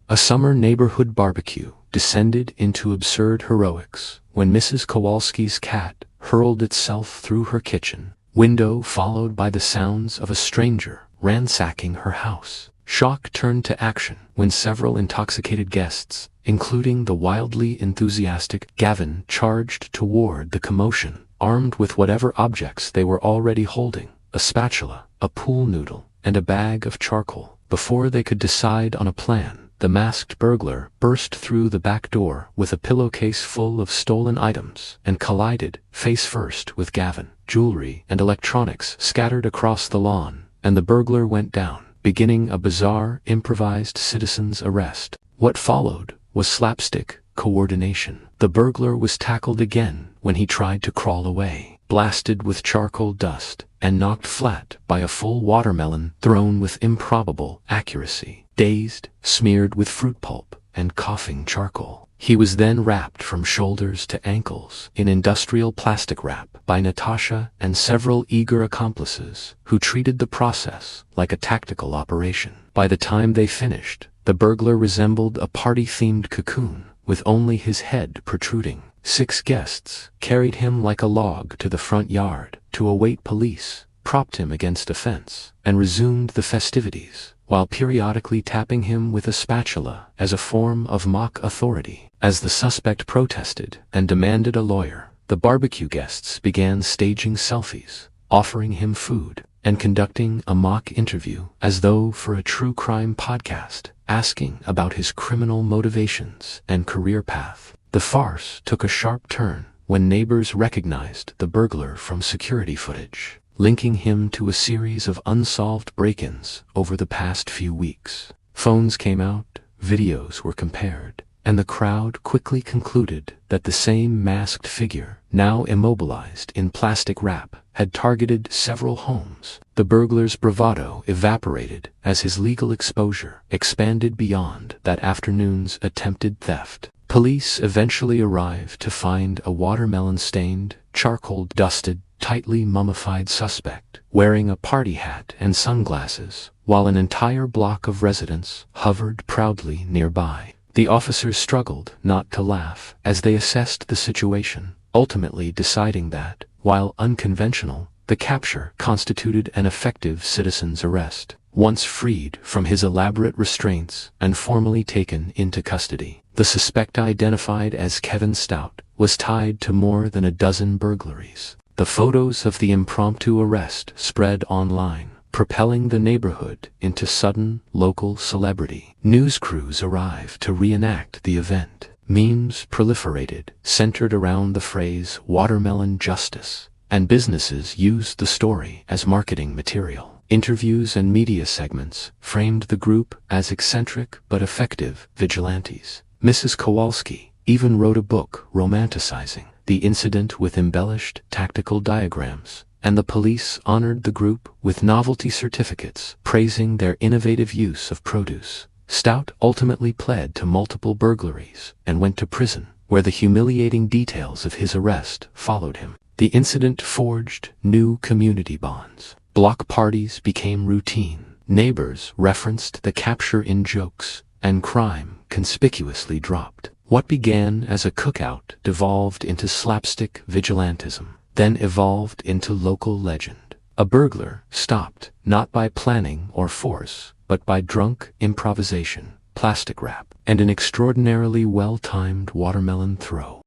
A summer neighborhood barbecue descended into absurd heroics when Mrs. Kowalski's cat hurled itself through her kitchen window, followed by the sounds of a stranger ransacking her house. Shock turned to action when several intoxicated guests, including the wildly enthusiastic Gavin, charged toward the commotion, armed with whatever objects they were already holding: a spatula, a pool noodle, and a bag of charcoal. Before they could decide on a plan, the masked burglar burst through the back door with a pillowcase full of stolen items and collided face first with Gavin. Jewelry and electronics scattered across the lawn, and the burglar went down, beginning a bizarre, improvised citizen's arrest. What followed was slapstick coordination. The burglar was tackled again when he tried to crawl away, blasted with charcoal dust, and knocked flat by a full watermelon thrown with improbable accuracy. Dazed, smeared with fruit pulp, and coughing charcoal, he was then wrapped from shoulders to ankles in industrial plastic wrap by Natasha and several eager accomplices who treated the process like a tactical operation. By the time they finished, the burglar resembled a party-themed cocoon, with only his head protruding. 6 guests carried him like a log to the front yard to await police, propped him against a fence, and resumed the festivities, while periodically tapping him with a spatula as a form of mock authority. As the suspect protested and demanded a lawyer, the barbecue guests began staging selfies, offering him food, and conducting a mock interview as though for a true crime podcast, asking about his criminal motivations and career path. The farce took a sharp turn when neighbors recognized the burglar from security footage, linking him to a series of unsolved break-ins over the past few weeks. Phones came out, videos were compared, and the crowd quickly concluded that the same masked figure, now immobilized in plastic wrap, had targeted several homes. The burglar's bravado evaporated as his legal exposure expanded beyond that afternoon's attempted theft. Police eventually arrived to find a watermelon-stained, charcoal-dusted, tightly mummified suspect wearing a party hat and sunglasses, while an entire block of residents hovered proudly nearby. The officers struggled not to laugh as they assessed the situation, ultimately deciding that, while unconventional, the capture constituted an effective citizen's arrest. Once freed from his elaborate restraints and formally taken into custody, the suspect, identified as Kevin Stout, was tied to more than a dozen burglaries. The photos of the impromptu arrest spread online, propelling the neighborhood into sudden local celebrity. News crews arrived to reenact the event. Memes proliferated, centered around the phrase "watermelon justice," and businesses used the story as marketing material. Interviews and media segments framed the group as eccentric but effective vigilantes. Mrs. Kowalski even wrote a book romanticizing the incident with embellished tactical diagrams, and the police honored the group with novelty certificates praising their innovative use of produce. Stout ultimately pled to multiple burglaries and went to prison, where the humiliating details of his arrest followed him. The incident forged new community bonds. Block parties became routine. Neighbors referenced the capture in jokes, and crime conspicuously dropped. What began as a cookout devolved into slapstick vigilantism, then evolved into local legend. A burglar stopped not by planning or force, but by drunk improvisation, plastic wrap, and an extraordinarily well-timed watermelon throw.